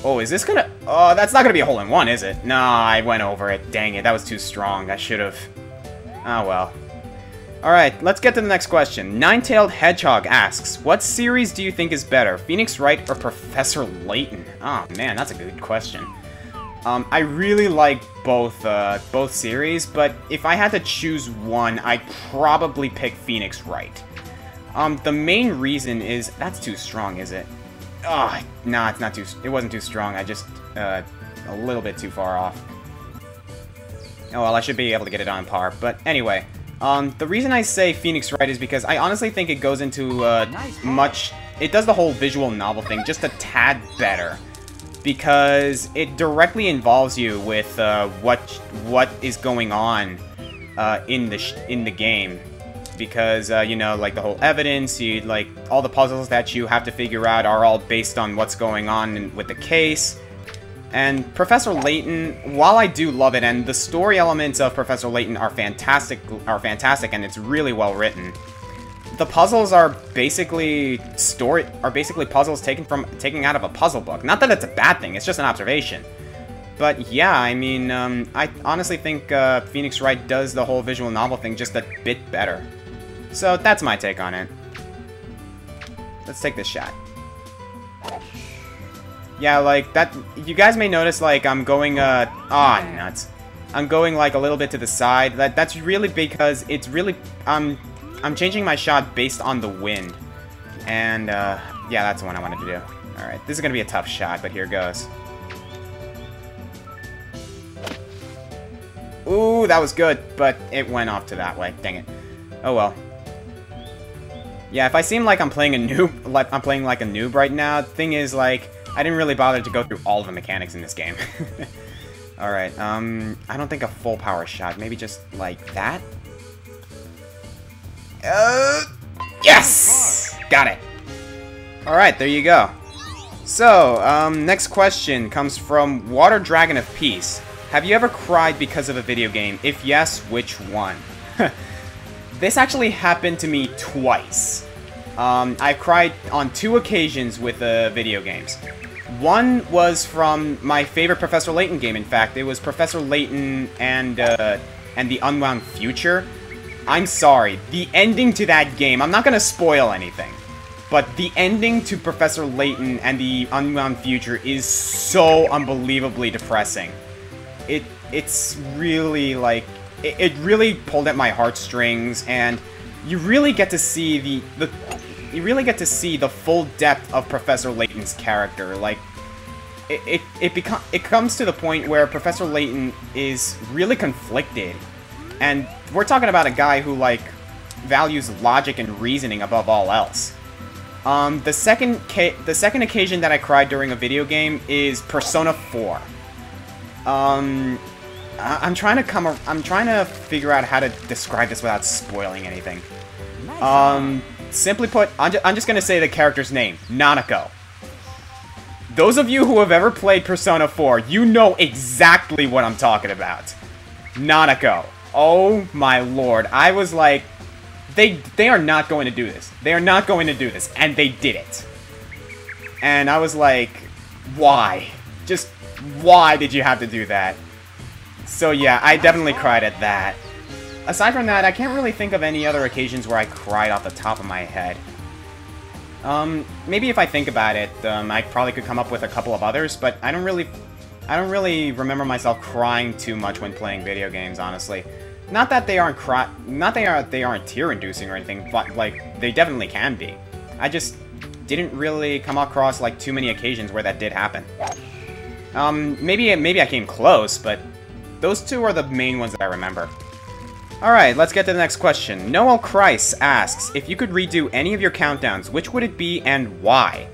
Oh, is this gonna... Oh, that's not gonna be a hole-in-one, is it? No, I went over it. Dang it, that was too strong. I should've... Oh, well. Alright, let's get to the next question. Nine-Tailed Hedgehog asks, what series do you think is better, Phoenix Wright or Professor Layton? Oh, man, that's a good question. I really like both series, but if I had to choose one, I'd probably pick Phoenix Wright. The main reason is... That's too strong, is it? Oh, nah, it's not too... It wasn't too strong. I just, a little bit too far off. Oh, well, I should be able to get it on par. But anyway, the reason I say Phoenix Wright is because I honestly think it goes into, much... It does the whole visual novel thing just a tad better. Because it directly involves you with, what is going on, in the game. Because, you know, like, the whole evidence, like, all the puzzles that you have to figure out are all based on what's going on with the case. And Professor Layton, while I do love it, and the story elements of Professor Layton are fantastic, and it's really well written, the puzzles are basically puzzles taken out of a puzzle book. Not that it's a bad thing, it's just an observation. But yeah, I mean, I honestly think Phoenix Wright does the whole visual novel thing just a bit better. So that's my take on it. Let's take this shot. Yeah, like, that... You guys may notice, like, I'm going, nuts. I'm going, like, a little bit to the side. That's really because it's really... I'm changing my shot based on the wind. And, yeah, that's the one I wanted to do. Alright, this is gonna be a tough shot, but here goes. Ooh, that was good, but it went off to that way. Dang it. Oh, well. Yeah, if I seem like I'm playing a noob, like I'm playing like a noob right now, the thing is, like, I didn't really bother to go through all of the mechanics in this game. Alright, I don't think a full power shot. Maybe just like that? Yes! Got it! Alright, there you go. So, next question comes from Water Dragon of Peace. Have you ever cried because of a video game? If yes, which one? This actually happened to me twice. I've cried on 2 occasions with video games. One was from my favorite Professor Layton game, in fact. It was Professor Layton and the Unwound Future. I'm sorry, the ending to that game, I'm not gonna spoil anything, but the ending to Professor Layton and the Unwound Future is so unbelievably depressing. It's really, like, it really pulled at my heartstrings, and you really get to see the full depth of Professor Layton's character. Like, it comes to the point where Professor Layton is really conflicted, and we're talking about a guy who, like, values logic and reasoning above all else. The second occasion that I cried during a video game is Persona 4. I'm trying to figure out how to describe this without spoiling anything. Simply put, I'm just gonna say the character's name, Nanako. Those of you who have ever played Persona 4, you know exactly what I'm talking about. Nanako. Oh my lord. I was like, they are not going to do this. They are not going to do this. And they did it. And I was like, why? Just, why did you have to do that? So yeah, I definitely cried at that. Aside from that, I can't really think of any other occasions where I cried off the top of my head. Maybe if I think about it, I probably could come up with a couple of others, but I don't really remember myself crying too much when playing video games, honestly. Not that they aren't they aren't tear-inducing or anything, but, like, they definitely can be. I just didn't really come across, like, too many occasions where that did happen. Maybe I came close, but those 2 are the main ones that I remember. Alright, let's get to the next question. Noel Christ asks, if you could redo any of your countdowns, which would it be and why?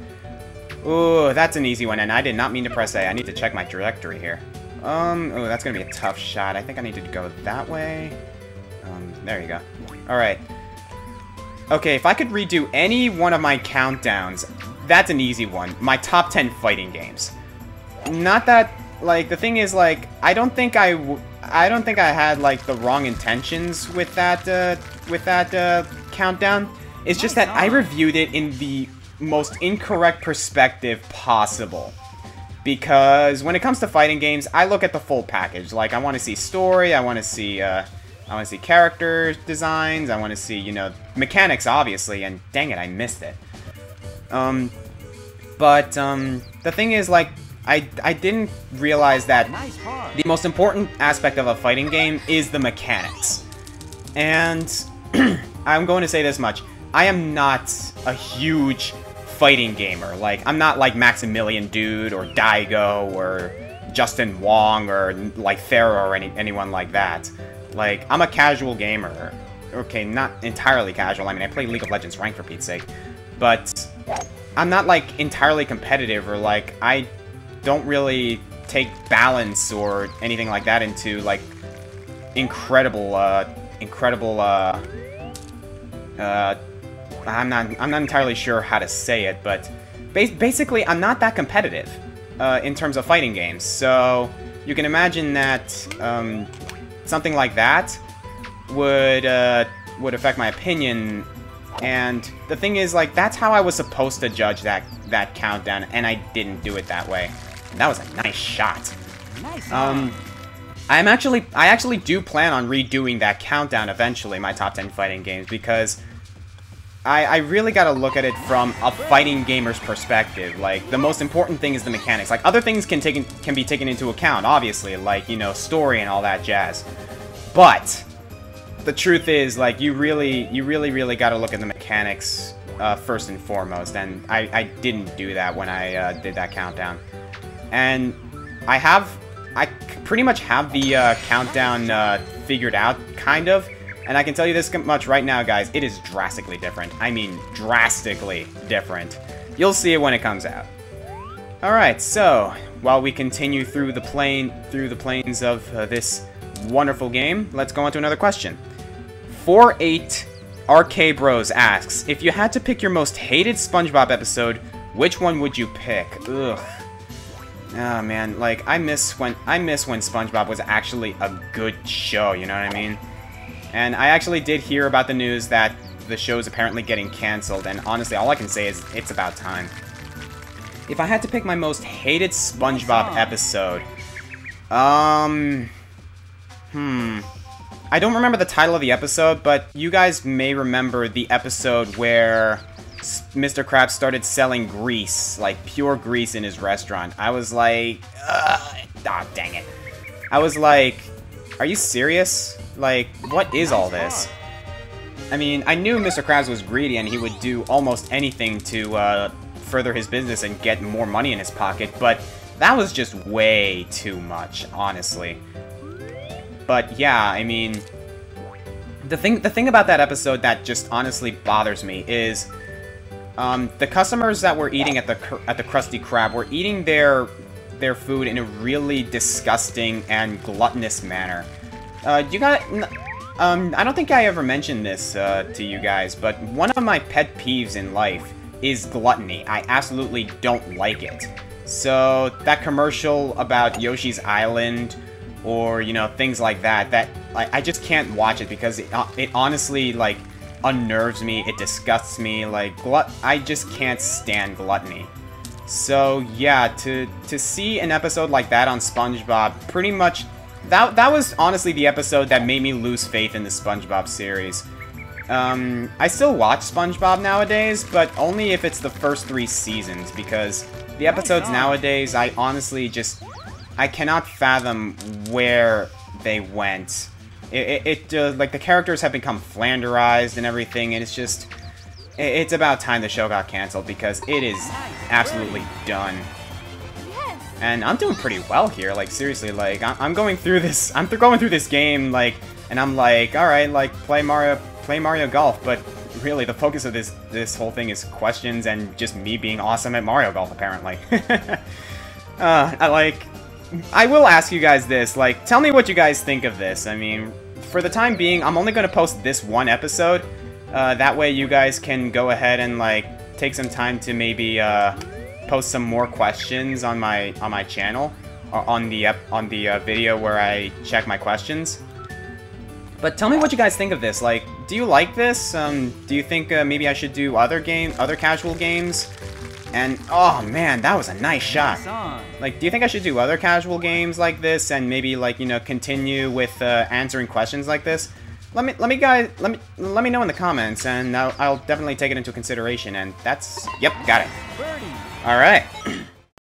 Ooh, that's an easy one, and I did not mean to press A. I need to check my trajectory here. Oh, that's gonna be a tough shot. I think I need to go that way. There you go. Alright. Okay, if I could redo any one of my countdowns, that's an easy one. My top 10 fighting games. Not that, like, the thing is, like, I don't think I had, like, the wrong intentions with that countdown. It's just that I reviewed it in the most incorrect perspective possible. Because when it comes to fighting games, I look at the full package. Like, I want to see story, I want to see character designs, I want to see, you know, mechanics, obviously, and dang it, I missed it. The thing is, like, I didn't realize that the most important aspect of a fighting game is the mechanics. And I'm going to say this much. I am not a huge fighting gamer. Like, I'm not like Maximilian Dude or Daigo or Justin Wong or like Pharaoh or anyone like that. Like, I'm a casual gamer. Okay, not entirely casual. I mean, I play League of Legends ranked for Pete's sake. But I'm not like entirely competitive, or like I don't really take balance or anything like that into like incredible I'm not entirely sure how to say it, but basically I'm not that competitive in terms of fighting games. So you can imagine that something like that would affect my opinion. And the thing is, like, that's how I was supposed to judge that countdown, and I didn't do it that way. And that was a nice shot. Nice. I actually do plan on redoing that countdown eventually, my top 10 fighting games, because I really gotta look at it from a fighting gamer's perspective. Like, the most important thing is the mechanics. Like, other things can be taken into account, obviously, like, you know, story and all that jazz. But the truth is, like, you really gotta look at the mechanics first and foremost, and I didn't do that when I did that countdown. And I pretty much have the countdown figured out, kind of. And I can tell you this much right now, guys, it is drastically different. I mean, drastically different. You'll see it when it comes out. Alright, so, while we continue through the plains of this wonderful game, let's go on to another question. 48 RK Bros asks, if you had to pick your most hated SpongeBob episode, which one would you pick? Ugh. Oh man, like, I miss when SpongeBob was actually a good show, you know what I mean? And I actually did hear about the news that the show's apparently getting cancelled, and honestly, all I can say is it's about time. If I had to pick my most hated SpongeBob episode, I don't remember the title of the episode, but you guys may remember the episode where Mr. Krabs started selling grease, like pure grease in his restaurant. I was like, dang it. I was like, are you serious? Like, what is all this? I mean, I knew Mr. Krabs was greedy and he would do almost anything to further his business and get more money in his pocket, but that was just way too much, honestly. But yeah, I mean, the thing about that episode that just honestly bothers me is the customers that were eating at the Krusty Krab were eating their food in a really disgusting and gluttonous manner. You got, I don't think I ever mentioned this to you guys, but one of my pet peeves in life is gluttony. I absolutely don't like it. So that commercial about Yoshi's Island, or, you know, things like that, I just can't watch it because it honestly, like, unnerves me, it disgusts me, like, I just can't stand gluttony. So yeah, to see an episode like that on SpongeBob, pretty much, that was honestly the episode that made me lose faith in the SpongeBob series. I still watch SpongeBob nowadays, but only if it's the first 3 seasons, because the episodes nowadays, I honestly just, I cannot fathom where they went. Like, the characters have become flanderized and everything, and it's just, it's about time the show got canceled, because it is absolutely done. And I'm doing pretty well here, like, seriously, like, I'm going through this game, like, and I'm like, alright, like, play Mario Golf, but really, the focus of this whole thing is questions and just me being awesome at Mario Golf, apparently. I will ask you guys this, like, tell me what you guys think of this. I mean, for the time being, I'm only going to post this one episode, that way you guys can go ahead and, like, take some time to maybe, post some more questions on my channel, or on the video where I check my questions. But tell me what you guys think of this. Like, do you like this? Do you think maybe I should do other casual games? And, oh man, that was a nice shot. Nice on. Like, do you think I should do other casual games like this and maybe, like, you know, continue with answering questions like this? Let me know in the comments, and I'll definitely take it into consideration. And that's, yep, got it. Birdie. All right.